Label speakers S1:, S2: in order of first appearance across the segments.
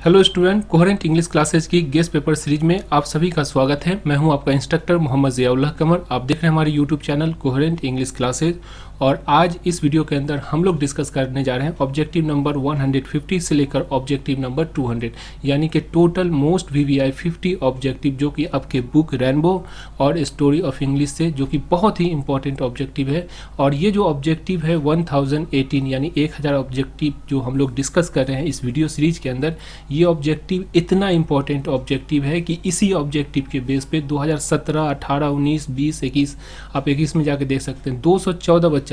S1: Hello student, coherent English classes की guest paper series में आप सभी का स्वागत है। मैं हूं आपका इंस्ट्रक्टर मोहम्मद ज़ियाउल्लाह कमर। आप देख रहे हैं हमारे YouTube channel coherent English classes. और आज इस वीडियो के अंदर हम लोग डिस्कस करने जा रहे हैं ऑब्जेक्टिव नंबर 150 से लेकर ऑब्जेक्टिव नंबर 200, यानी कि टोटल मोस्ट VVI 50 ऑब्जेक्टिव, जो कि आपके बुक रेनबो और स्टोरी ऑफ इंग्लिश से, जो कि बहुत ही इंपॉर्टेंट ऑब्जेक्टिव है। और ये जो ऑब्जेक्टिव है 1018 यानी 1000 ऑब्जेक्टिव जो हम लोग डिस्कस कर रहे हैं इस वीडियो सीरीज के अंदर, ये ऑब्जेक्टिव इतना इंपॉर्टेंट ऑब्जेक्टिव है कि इसी ऑब्जेक्टिव के बेस पे 2017, 18, 19, 20, 21, आप 21 में जाके देख सकते हैं 214 बच्चा,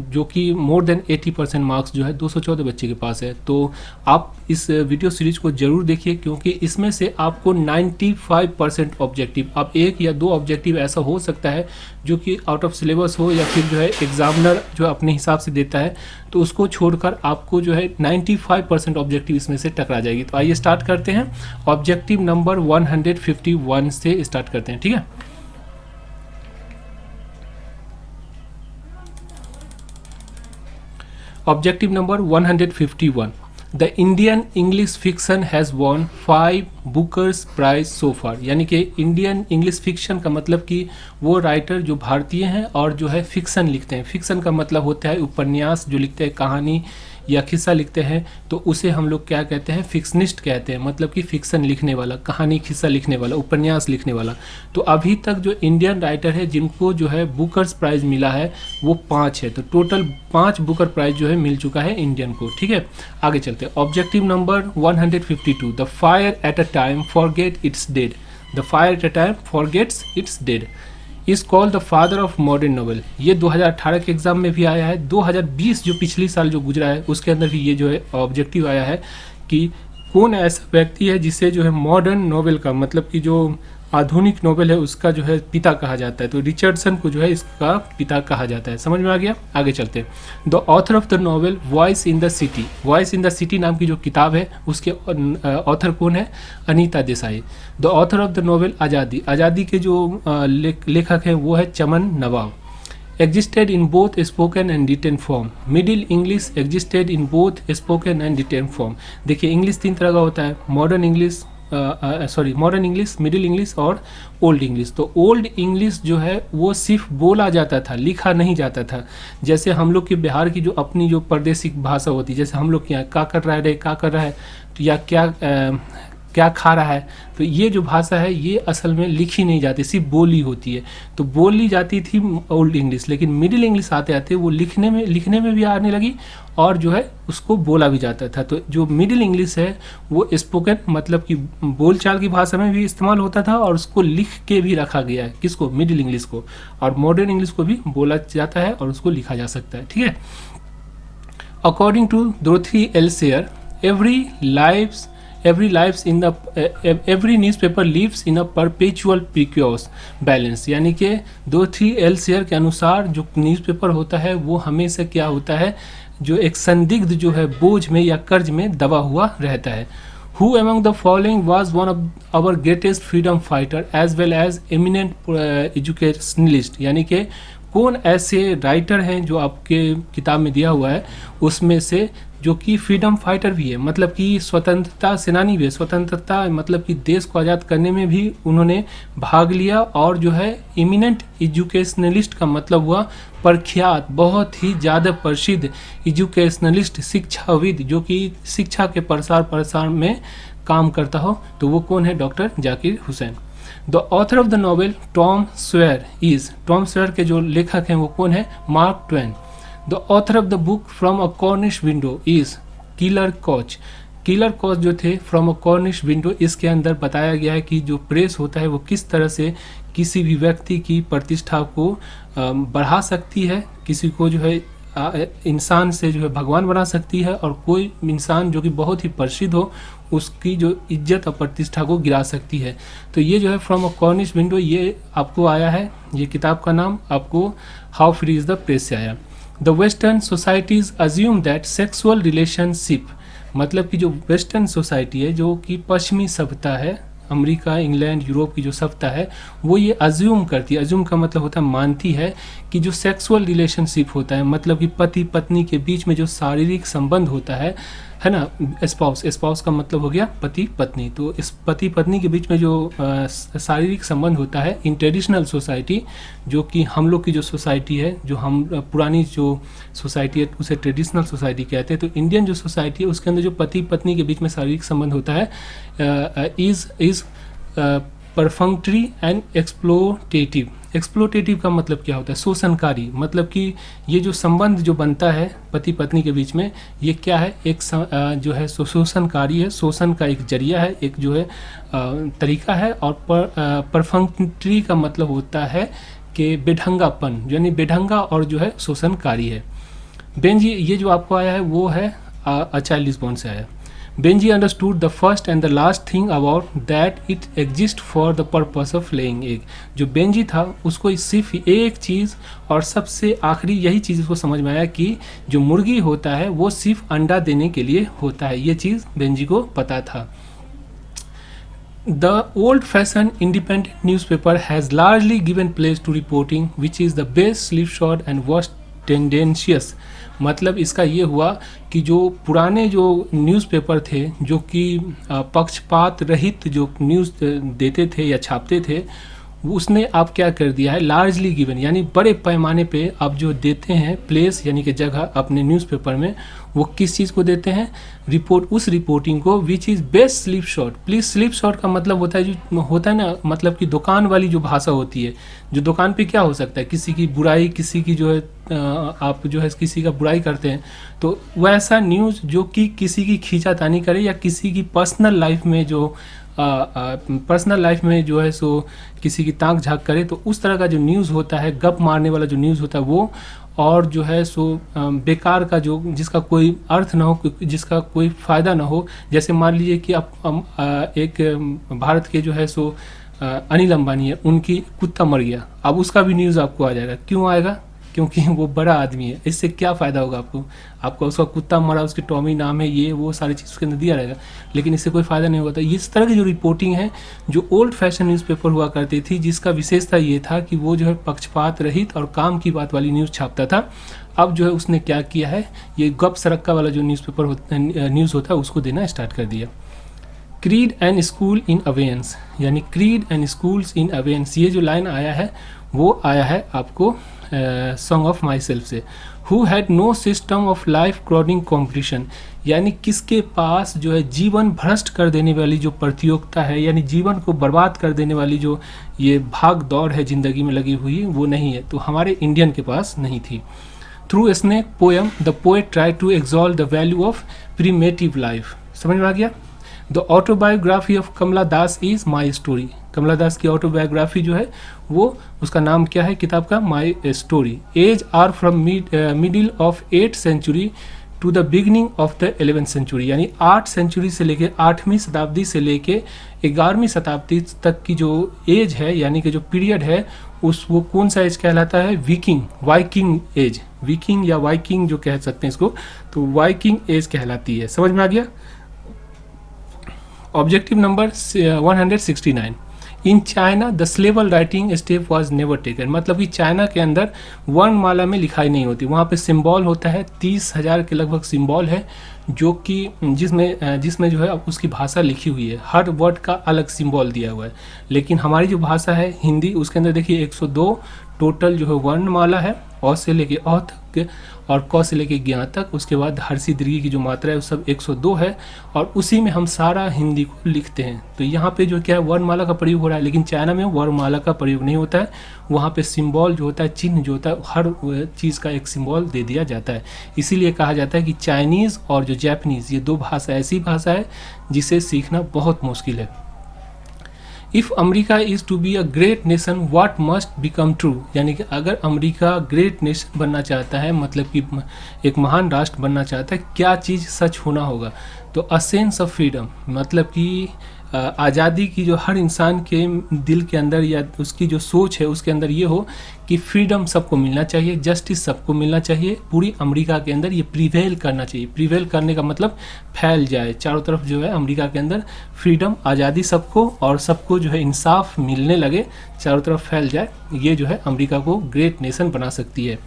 S1: जो कि मोर देन 80% मार्क्स जो है 214 बच्चे के पास है। तो आप इस वीडियो सीरीज को जरूर देखिए, क्योंकि इसमें से आपको 95% ऑब्जेक्टिव, अब एक या दो ऑब्जेक्टिव ऐसा हो सकता है जो कि आउट ऑफ सिलेबस हो, या फिर जो है एग्जामिनर जो अपने हिसाब से देता है, तो उसको छोड़कर आपको जो है 95% ऑब्जेक्टिव इसमें से टकरा जाएगी। तो आइए स्टार्ट करते हैं। ऑब्जेक्टिव नंबर 151 से स्टार्ट करते हैं, ठीक है। Objective number 151, the Indian English fiction has won 5 bookers prize so far. यानी कि इंडियन इंग्लिश फिक्शन का मतलब कि वो राइटर जो भारतीय हैं और जो है फिक्शन लिखते हैं। फिक्शन का मतलब होता है उपन्यास जो लिखते हैं, कहानी या किस्सा लिखते हैं, तो उसे हम लोग क्या कहते हैं, फिक्शनिस्ट कहते हैं। मतलब कि फिक्शन लिखने वाला, कहानी किस्सा लिखने वाला, उपन्यास लिखने वाला। तो अभी तक जो इंडियन राइटर है जिनको जो है बुकर्स प्राइज मिला है वो 5 है। तो टोटल 5 बुकर प्राइज जो है मिल चुका है इंडियन को, ठीक है। आगे चलते हैं। Objective number 152, the fire at a time forget it's dead. The fire at a time forgets it's dead is called the father of modern novel. ये 2018 के एग्जाम में भी आया है। 2020 जो पिछली साल जो गुजरा है उसके अंदर भी ये जो है ऑब्जेक्टिव आया है कि कौन ऐसा व्यक्ति है जिसे जो है मॉडर्न नॉवेल का, मतलब कि जो आधुनिक नॉवेल है उसका जो है पिता कहा जाता है। तो रिचर्डसन को जो है इसका पिता कहा जाता है। समझ में आ गया। आगे चलते हैं। The author of the novel voice in the city. Voice in the city नाम की जो किताब है उसके ऑथर कौन है, Anita Desai. The author of the novel Azadi. Azadi के जो लेखक हैं वो है Chaman Nawab. Existed in both spoken and written form. Middle English existed in both spoken and written form. देखिए इंग्लिश 3 तरह का होता है, modern English, modern English, middle English और ओल्ड इंग्लिश। तो ओल्ड इंग्लिश जो है वो सिर्फ बोला जाता था, लिखा नहीं जाता था। जैसे हम लोग के बिहार की जो अपनी जो प्रादेशिक भाषा होती है, जैसे हम लोग के यहाँ का कर रहा है रे, का कर रहा है, तो या क्या खा रहा है, तो ये जो भाषा है ये असल में लिखी नहीं जाती, सिर्फ बोली होती है। तो बोली जाती थी ओल्ड इंग्लिश, लेकिन मिडिल इंग्लिश आते आते वो लिखने में भी आने लगी और जो है उसको बोला भी जाता था। तो जो मिडिल इंग्लिश है वो स्पोकन, मतलब कि बोलचाल की भाषा में भी इस्तेमाल होता था और उसको लिख के भी रखा गया है, किसको, मिडिल इंग्लिश को। और मॉडर्न इंग्लिश को भी बोला जाता है और उसको लिखा जा सकता है, ठीक है। According to Dorothy L Sayer, every newspaper lives in a perpetual precarious balance। यानी कि डोरोथी एल सेयर के अनुसार जो न्यूज़पेपर होता है वो हमेशा क्या होता है, जो एक संदिग्ध जो है बोझ में या कर्ज में दबा हुआ रहता है। Who among the following was one of our greatest freedom fighter as well as eminent educationalist। यानी कि कौन ऐसे राइटर हैं जो आपके किताब में दिया हुआ है उसमें से जो कि फ्रीडम फाइटर भी है, मतलब कि स्वतंत्रता सेनानी भी है। स्वतंत्रता मतलब कि देश को आज़ाद करने में भी उन्होंने भाग लिया। और जो है इमिनेंट एजुकेशनलिस्ट का मतलब हुआ प्रख्यात, बहुत ही ज़्यादा प्रसिद्ध एजुकेशनलिस्ट, शिक्षाविद, जो कि शिक्षा के प्रसार में काम करता हो। तो वो कौन है, doctor Zakir Hussain. The author of the novel Tom Sawyer is. Tom Sawyer के जो लेखक हैं वो कौन है, mark Twain. The author of the book from a Cornish window is killer coach. Killer coach जो थे फ्रॉम अ कॉर्निश विंडो, इसके अंदर बताया गया है कि जो प्रेस होता है वो किस तरह से किसी भी व्यक्ति की प्रतिष्ठा को बढ़ा सकती है, किसी को जो है इंसान से जो है भगवान बना सकती है, और कोई इंसान जो कि बहुत ही प्रसिद्ध हो उसकी जो इज्जत और प्रतिष्ठा को गिरा सकती है। तो ये जो है फ्रॉम अ कॉर्निश विंडो, ये आपको आया है, ये किताब का नाम आपको how free is the press से आया। The western societies assume that sexual relationship, मतलब कि जो वेस्टर्न सोसाइटी है, जो कि पश्चिमी सभ्यता है, अमेरिका, इंग्लैंड, यूरोप की जो सभ्यता है, वो ये अज्यूम करती है, अज्यूम का मतलब होता है मानती है, कि जो सेक्सुअल रिलेशनशिप होता है, मतलब कि पति पत्नी के बीच में जो शारीरिक संबंध होता है है ना। स्पाउस का मतलब हो गया पति पत्नी। तो इस पति पत्नी के बीच में जो शारीरिक संबंध होता है इन ट्रेडिशनल सोसाइटी, जो कि हम लोग की जो सोसाइटी है, जो हम पुरानी जो सोसाइटी है उसे ट्रेडिशनल सोसाइटी कहते हैं। तो इंडियन जो सोसाइटी है उसके अंदर जो पति पत्नी के बीच में शारीरिक संबंध होता है इज परफंक्टरी एंड एक्सप्लोटेटिव। एक्सप्लोटेटिव का मतलब क्या होता है? शोषणकारी। मतलब कि ये जो संबंध जो बनता है पति पत्नी के बीच में, ये क्या है? एक जो है शोषणकारी है, शोषण का एक जरिया है, एक जो है तरीका है। और परफंक्टरी का मतलब होता है कि बेढंगापन, यानी बेढंगा और जो है शोषणकारी है। बेंजी, ये जो आपको आया है वो है चाइल्ड बॉन्ड से आया। Benji understood the first and the last thing about that it exists for the purpose of laying egg। जो बेंजी था उसको सिर्फ एक चीज़ और सबसे आखिरी यही चीज़ उसको समझ में आया कि जो मुर्गी होता है वो सिर्फ अंडा देने के लिए होता है। ये चीज़ बेंजी को पता था। The old-fashioned independent newspaper has largely given place to reporting, which is the best slipshod and worst टेंडेंशियस। मतलब इसका ये हुआ कि जो पुराने जो न्यूज़पेपर थे जो कि पक्षपात रहित जो न्यूज़ देते थे या छापते थे, उसने अब क्या कर दिया है? लार्जली गिवन, यानी बड़े पैमाने पे अब जो देते हैं प्लेस यानी कि जगह अपने न्यूज़पेपर में, वो किस चीज़ को देते हैं? रिपोर्ट, उस रिपोर्टिंग को which is best slip shot. Please slip shot का मतलब होता है जो होता है ना, मतलब कि दुकान वाली जो भाषा होती है, जो दुकान पे क्या हो सकता है? किसी की बुराई, किसी की जो है आप जो है किसी का बुराई करते हैं, तो वैसा न्यूज़ जो कि किसी की खींचातानी करे या किसी की पर्सनल लाइफ में जो जो है सो किसी की ताक झाँक करे, तो उस तरह का जो न्यूज़ होता है, गप मारने वाला जो न्यूज़ होता है वो, और जो है सो बेकार का जो जिसका कोई अर्थ ना हो, जिसका कोई फ़ायदा ना हो। जैसे मान लीजिए कि आप एक भारत के जो है सो अनिल अंबानी है, उनकी कुत्ता मर गया, अब उसका भी न्यूज़ आपको आ जाएगा। क्यों आएगा? क्योंकि वो बड़ा आदमी है। इससे क्या फ़ायदा होगा आपको उसका कुत्ता मरा, उसके टॉमी नाम है, ये वो सारी चीज़ उसके अंदर दिया रहेगा, लेकिन इससे कोई फ़ायदा नहीं होगा। तो इस तरह की जो रिपोर्टिंग है, जो ओल्ड फैशन न्यूज़पेपर हुआ करती थी, जिसका विशेषता ये था कि वो जो है पक्षपात रहित और काम की बात वाली न्यूज़ छापता था। अब जो है उसने क्या किया है, ये गप सरक्का वाला जो न्यूज़पेपर होता है, न्यूज़ होता है, उसको देना स्टार्ट कर दिया। Creed and school in abeyance, यानी creed and schools in abeyance, ये जो लाइन आया है वो आया है आपको सॉन्ग ऑफ माई सेल्फ से। Who had no system of life crowding competition, यानी किसके पास जो है जीवन भ्रष्ट कर देने वाली जो प्रतियोगिता है, यानी जीवन को बर्बाद कर देने वाली जो ये भाग दौड़ है ज़िंदगी में लगी हुई, वो नहीं है। तो हमारे इंडियन के पास नहीं थी। Through snake poem the poet try to exalt the value of primitive life. समझ में आ गया? The autobiography of Kamala Das is my story. Kamala Das की ऑटोबायोग्राफी जो है वो, उसका नाम क्या है किताब का? My story. Age are from middle of 8th century to the beginning of the 11th century, यानी 8 सेंचुरी से लेके 8वीं शताब्दी से लेके 11वीं शताब्दी तक की जो एज है, यानी कि जो पीरियड है, वो कौन सा एज कहलाता है? वाइकिंग एज, विकिंग या वाइकिंग जो कह सकते हैं इसको, तो वाइकिंग एज कहलाती है। समझ में आ गया? Objective number 169। In China the syllable writing step was never taken, मतलब कि चाइना के अंदर वर्णमाला में लिखाई नहीं होती। वहाँ पे सिंबल होता है, 30,000 के लगभग सिंबल है, जो कि जिसमें जो है उसकी भाषा लिखी हुई है, हर वर्ड का अलग सिंबल दिया हुआ है। लेकिन हमारी जो भाषा है हिंदी, उसके अंदर देखिए 102 टोटल जो है वर्णमाला है, अ से लेके अ तक और क से लेके ज्ञ तक। उसके बाद हर्षी दीर्घी की जो मात्रा है वो सब 102 है, और उसी में हम सारा हिंदी को लिखते हैं। तो यहाँ पे जो क्या है वर्णमाला का प्रयोग हो रहा है, लेकिन चाइना में वर्णमाला का प्रयोग नहीं होता है। वहाँ पे सिंबल जो होता है, चिन्ह जो होता है, हर चीज़ का एक सिंबल दे दिया जाता है। इसीलिए कहा जाता है कि चाइनीज़ और जो जापानीज़, ये दो भाषा ऐसी भाषा है जिसे सीखना बहुत मुश्किल है। If America is to be a great nation what must become true, यानी कि अगर अमेरिका ग्रेट नेशन बनना चाहता है, मतलब कि एक महान राष्ट्र बनना चाहता है, क्या चीज़ सच होना होगा? तो अ सेंस ऑफ फ्रीडम, मतलब कि आज़ादी की जो हर इंसान के दिल के अंदर या उसकी जो सोच है उसके अंदर ये हो कि फ्रीडम सबको मिलना चाहिए, जस्टिस सबको मिलना चाहिए, पूरी अमेरिका के अंदर ये प्रिवेल करना चाहिए। प्रिवेल करने का मतलब फैल जाए चारों तरफ, जो है अमेरिका के अंदर फ्रीडम, आज़ादी सबको, और सबको जो है इंसाफ मिलने लगे, चारों तरफ फैल जाए। ये जो है अमेरिका को ग्रेट नेशन बना सकती है।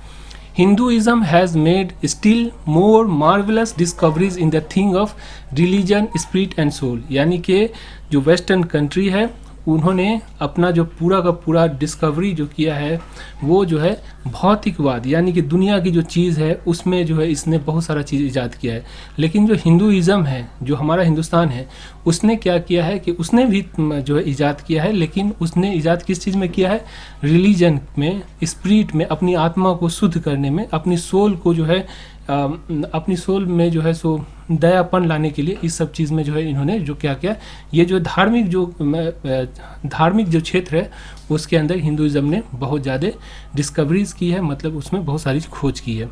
S1: Hinduism has made still more marvelous discoveries in the thing of religion, spirit and soul। यानी कि जो वेस्टर्न कंट्री है उन्होंने अपना जो पूरा का पूरा डिस्कवरी जो किया है वो जो है भौतिकवाद यानी कि दुनिया की जो चीज़ है उसमें जो है इसने बहुत सारा चीज़ ईजाद किया है। लेकिन जो हिंदुइज़्म है, जो हमारा हिंदुस्तान है, उसने क्या किया है कि उसने भी जो है ईजाद किया है, लेकिन उसने ईजाद किस चीज़ में किया है? रिलीजन में, स्पिरिट में, अपनी आत्मा को शुद्ध करने में, अपनी सोल को जो है अपनी सोल में जो है सो दयापन लाने के लिए इस सब चीज़ में जो है इन्होंने जो क्या किया, ये जो धार्मिक जो क्षेत्र है उसके अंदर हिंदुइज़्म ने बहुत ज़्यादा डिस्कवरीज की है, मतलब उसमें बहुत सारी खोज की है।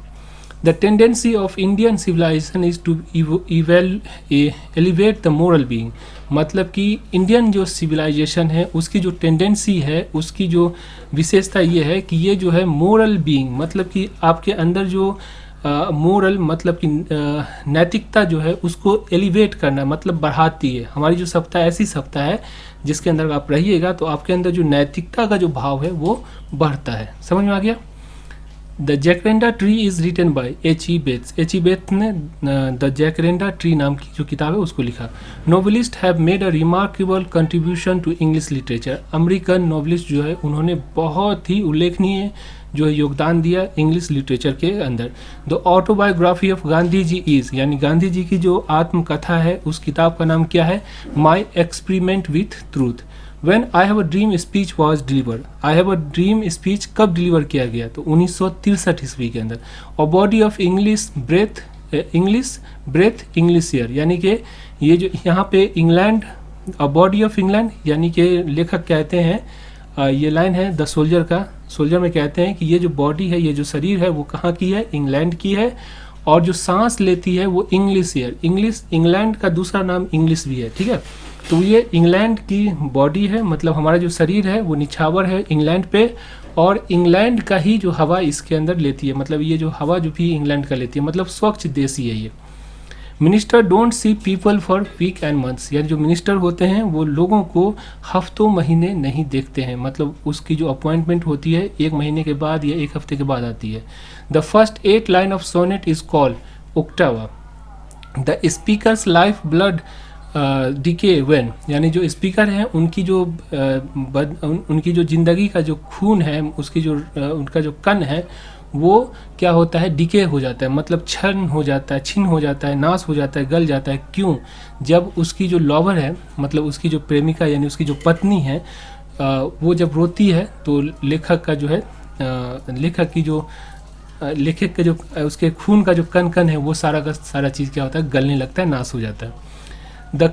S1: The tendency of Indian civilisation is to elevate the moral being. मतलब कि इंडियन जो सिविलाइजेशन है उसकी जो टेंडेंसी है, उसकी जो विशेषता ये है कि ये जो है मोरल बीइंग, मतलब कि आपके अंदर जो मोरल मतलब कि नैतिकता जो है उसको एलिवेट करना, मतलब बढ़ाती है। हमारी जो सत्ता ऐसी सत्ता है जिसके अंदर आप रहिएगा तो आपके अंदर जो नैतिकता का जो भाव है वो बढ़ता है। समझ में आ गया? The jacaranda tree is written by H.E. Bates. H.E. Bates ने द जैकरेंडा ट्री नाम की जो किताब है उसको लिखा। Novelist have made a remarkable contribution to English literature. American novelist जो है उन्होंने बहुत ही उल्लेखनीय जो है योगदान दिया इंग्लिश लिटरेचर के अंदर। The autobiography of Gandhi ji is, यानी गांधी जी की जो आत्मकथा है उस किताब का नाम क्या है? My experiment with truth. When I have a dream speech was delivered। I have a dream speech कब डिलीवर किया गया? तो 1963 ईस्वी के अंदर। और body of English breath English air, यानी कि ये जो यहाँ पे England, a body of England, यानी कि लेखक कहते हैं ये लाइन है द सोल्जर का। सोल्जर में कहते हैं कि ये जो बॉडी है, ये जो शरीर है वो कहाँ की है? इंग्लैंड की है। और जो सांस लेती है वो इंग्लिश ईयर, इंग्लैंड का दूसरा नाम इंग्लिश भी है, ठीक है। तो ये इंग्लैंड की बॉडी है, मतलब हमारा जो शरीर है वो निछावर है इंग्लैंड पे, और इंग्लैंड का ही जो हवा इसके अंदर लेती है, मतलब ये जो हवा जो भी इंग्लैंड का लेती है, मतलब स्वच्छ देशी है ये। Minister don't see people for week and months, यानी जो मिनिस्टर होते हैं वो लोगों को हफ्तों महीने नहीं देखते हैं, मतलब उसकी जो अपॉइंटमेंट होती है 1 महीने के बाद या 1 हफ्ते के बाद आती है। The first 8 line of sonnet is called octave. The speakers life blood decay when, यानी जो स्पीकर हैं उनकी जो जिंदगी का जो खून है, उसकी जो उनका जो कण है वो क्या होता है? डिके हो जाता है, मतलब छिन्न हो जाता है, नाश हो जाता है, गल जाता है। क्यों? जब उसकी जो लवर है, मतलब उसकी जो प्रेमिका यानी उसकी जो पत्नी है, वो जब रोती है तो लेखक का जो उसके खून का जो कण है वो सारा का सारा चीज़ क्या होता है? गलने लगता है, नाश हो जाता है। The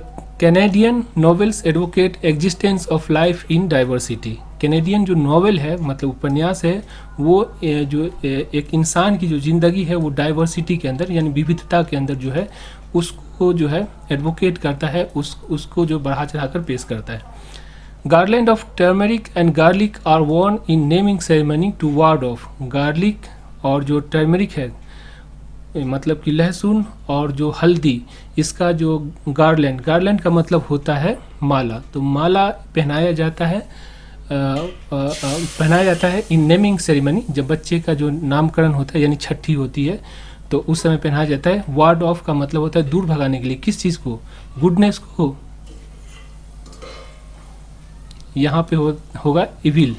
S1: Canadian novels advocate existence of life in diversity. Canadian जो नॉवेल है, मतलब उपन्यास है, वो जो एक इंसान की जो ज़िंदगी है वो डाइवर्सिटी के अंदर यानी विविधता के अंदर जो है उसको जो है एडवोकेट करता है, उसको जो बढ़ा चढ़ा कर पेश करता है। Garland of turmeric and garlic are worn in naming ceremony to ward off. Garlic और जो टर्मरिक है, मतलब कि लहसुन और जो हल्दी, इसका जो गार्लैंड का मतलब होता है माला, तो माला पहनाया जाता है इन नेमिंग सेरेमनी, जब बच्चे का जो नामकरण होता है यानी छठी होती है तो उस समय पहनाया जाता है। वार्ड ऑफ का मतलब होता है दूर भगाने के लिए, किस चीज़ को? गुडनेस को। यहाँ पे होगा इविल।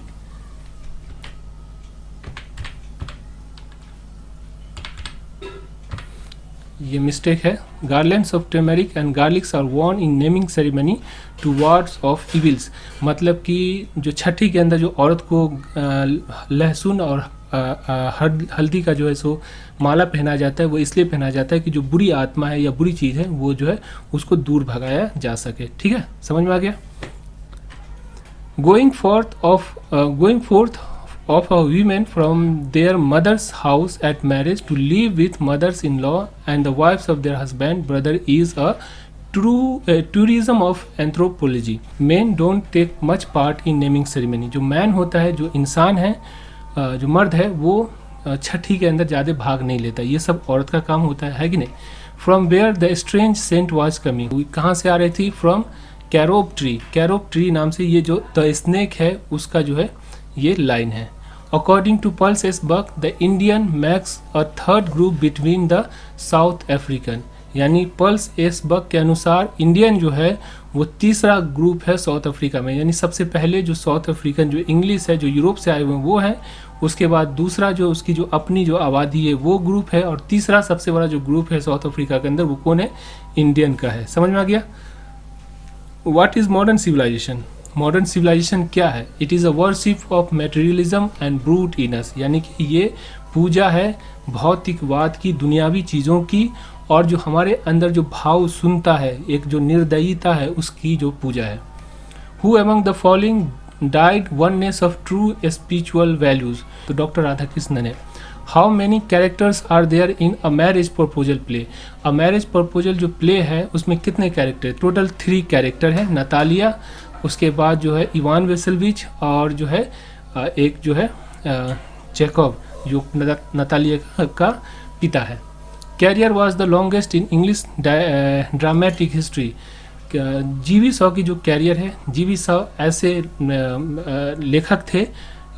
S1: ये मिस्टेक है। Garlands of turmeric and garlics are worn in naming ceremony to wards off evils, मतलब कि जो छठी के अंदर जो औरत को लहसुन और हल्दी का जो है सो माला पहनाया जाता है, वो इसलिए पहनाया जाता है कि जो बुरी आत्मा है या बुरी चीज़ है वो जो है उसको दूर भगाया जा सके। ठीक है, समझ में आ गया। Going fourth of a women from their mother's house at marriage to live with mothers-in-law and the wives of their husband brother is a tourism of anthropology. Men don't take much part in naming ceremony. जो man होता है, जो इंसान है, जो मर्द है, वो छठी के अंदर ज़्यादा भाग नहीं लेता, ये सब औरत का काम होता है कि नहीं। From where the strange scent was coming, कहाँ से आ रही थी? From कैरोब ट्री नाम से ये जो द स्नेक है उसका जो है ये लाइन है। According to Pulse S. Buck, the Indian makes a third group between the South African. यानी पल्स एस बक के अनुसार इंडियन जो है वो तीसरा ग्रुप है साउथ अफ्रीका में। यानी सबसे पहले जो साउथ अफ्रीकन जो इंग्लिश है जो यूरोप से आए हुए हैं वो है, उसके बाद दूसरा जो उसकी जो अपनी जो आबादी है वो ग्रुप है, और तीसरा सबसे बड़ा जो ग्रुप है साउथ अफ्रीका के अंदर वो कौन है, इंडियन का है। समझ में आ गया। What is modern civilization? Modern civilization क्या है? It is a worship of materialism and brutishness, यानी कि ये पूजा है भौतिकवाद की, दुनियावी चीज़ों की, और जो हमारे अंदर जो भाव सुनता है, एक जो निर्दयीता है, उसकी जो पूजा है। Who among the following died oneness of true spiritual values? तो डॉक्टर राधा कृष्णन है। How many characters are there in a marriage proposal play? A marriage proposal जो प्ले है उसमें कितने कैरेक्टर? टोटल 3 कैरेक्टर है। नतालिया, उसके बाद जो है इवान वेसलविच, और जो है एक जो है चेकॉव जो नतालिया का पिता है। Career was the longest in English dramatic history? GB Shaw की जो कैरियर है, जीवी शॉ ऐसे लेखक थे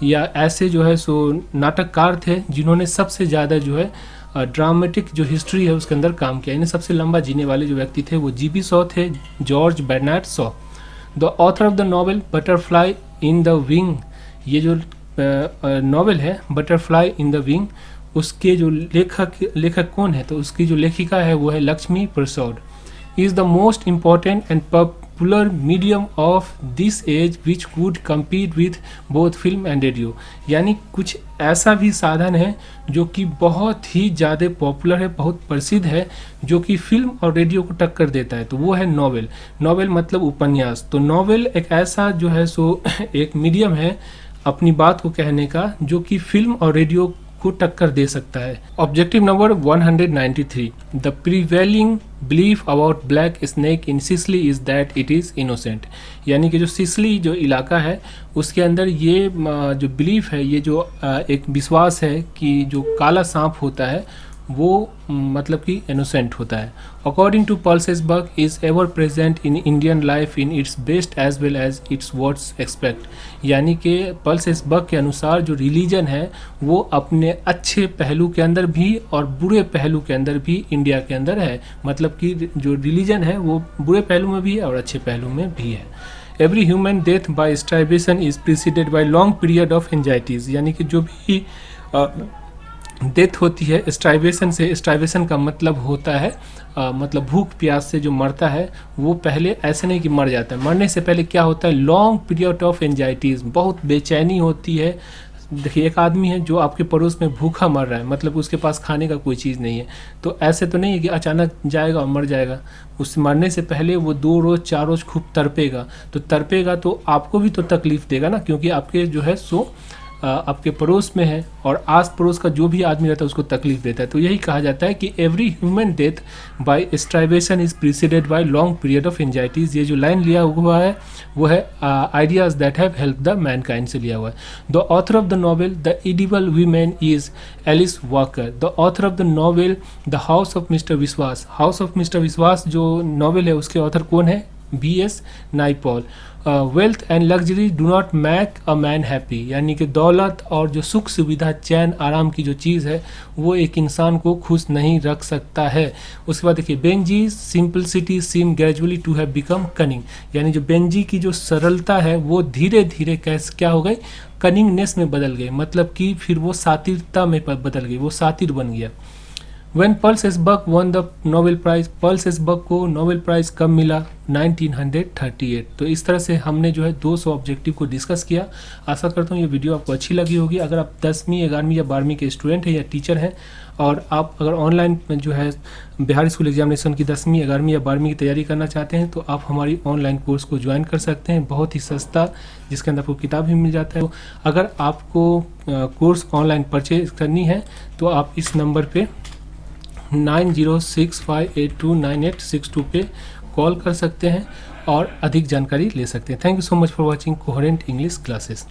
S1: या ऐसे जो है सो नाटककार थे जिन्होंने सबसे ज़्यादा जो है ड्रामेटिक जो हिस्ट्री है उसके अंदर काम किया। इन्हें सबसे लंबा जीने वाले जो व्यक्ति थे वो जीवी शॉ थे, George Bernard Shaw. The author of the novel butterfly in the wing, ये जो नॉवेल है बटरफ्लाई इन द विंग, उसके जो लेखक कौन है? तो उसकी जो लेखिका है वो है Lakshmi Prasad. Is the most important and popular medium of this age which would compete with both film and radio, यानी कुछ ऐसा भी साधन है जो कि बहुत ही ज़्यादा पॉपुलर है, बहुत प्रसिद्ध है, जो कि फिल्म और रेडियो को टक्कर देता है, तो वो है नॉवेल। नॉवेल मतलब उपन्यास। तो नॉवेल एक ऐसा जो है सो एक मीडियम है अपनी बात को कहने का जो कि फिल्म और रेडियो को टक्कर दे सकता है। Objective number 193, the prevailing belief about black snake in Sicily is that it is innocent, यानी कि जो सिसली जो इलाका है उसके अंदर ये जो बिलीफ है, ये जो एक विश्वास है कि जो काला सांप होता है वो मतलब कि इनोसेंट होता है। According to Pearl S Buck is ever present in Indian life in its best as well as its वर्ड्स एक्सपेक्ट, यानी कि पल्स एस बक के अनुसार जो रिलीजन है वो अपने अच्छे पहलू के अंदर भी और बुरे पहलू के अंदर भी इंडिया के अंदर है। मतलब कि जो रिलीजन है वो बुरे पहलू में भी है और अच्छे पहलू में भी है। Every human death by starvation is preceded by long period of anxieties, यानी कि जो भी डेथ होती है स्टारवेशन से, स्टारवेशन का मतलब होता है मतलब भूख प्यास से जो मरता है वो पहले ऐसे नहीं कि मर जाता है, मरने से पहले क्या होता है, लॉन्ग पीरियड ऑफ एंजाइटीज़, बहुत बेचैनी होती है। देखिए एक आदमी है जो आपके पड़ोस में भूखा मर रहा है, मतलब उसके पास खाने का कोई चीज़ नहीं है, तो ऐसे तो नहीं है कि अचानक जाएगा और मर जाएगा। उस मरने से पहले वो 2 रोज़ 4 रोज़ खूब तड़पेगा, तो तड़पेगा तो आपको भी तो तकलीफ़ देगा ना, क्योंकि आपके जो है सो आपके पड़ोस में है और आस पड़ोस का जो भी आदमी रहता है उसको तकलीफ देता है। तो यही कहा जाता है कि every human death by starvation is preceded by long period of anxieties. ये जो लाइन लिया हुआ है वो है ideas that have help the mankind से लिया हुआ है। The author of the novel the edible women is Alice Walker. The author of the novel the house of mister Vishwas. House of mister Vishwas जो नॉवेल है उसके ऑथर कौन है? B.S. Naipaul. Wealth and luxury do not make a man happy, यानी कि दौलत और जो सुख सुविधा चैन आराम की जो चीज़ है वो एक इंसान को खुश नहीं रख सकता है। उसके बाद देखिए Benji simplicity seem gradually to have become cunning, यानी जो बेंजी की जो सरलता है वो धीरे धीरे कैसे क्या हो गई, कनिंगनेस में बदल गई, मतलब कि फिर वो सातिरता में बदल गई, वो सातिर बन गया। When Pulse S. Buck won the Nobel Prize, Pulse S. Buck को नोबेल प्राइज़ कब मिला? 1938। तो इस तरह से हमने जो है 200 ऑब्जेक्टिव को डिस्कस किया। आशा करता हूँ ये वीडियो आपको अच्छी लगी होगी। अगर आप 10वीं 11वीं या 12वीं के स्टूडेंट हैं या टीचर हैं और आप अगर ऑनलाइन जो है बिहार स्कूल एग्जामिनेशन की 10वीं 11वीं या 12वीं की तैयारी करना चाहते हैं तो आप हमारी ऑनलाइन कोर्स को ज्वाइन कर सकते हैं, बहुत ही सस्ता, जिसके अंदर आपको किताब भी मिल जाता है। तो अगर आपको कोर्स ऑनलाइन परचेज करनी है तो आप इस नंबर पर 9065829862 पे कॉल कर सकते हैं और अधिक जानकारी ले सकते हैं। Thank you so much for watching coherent English classes.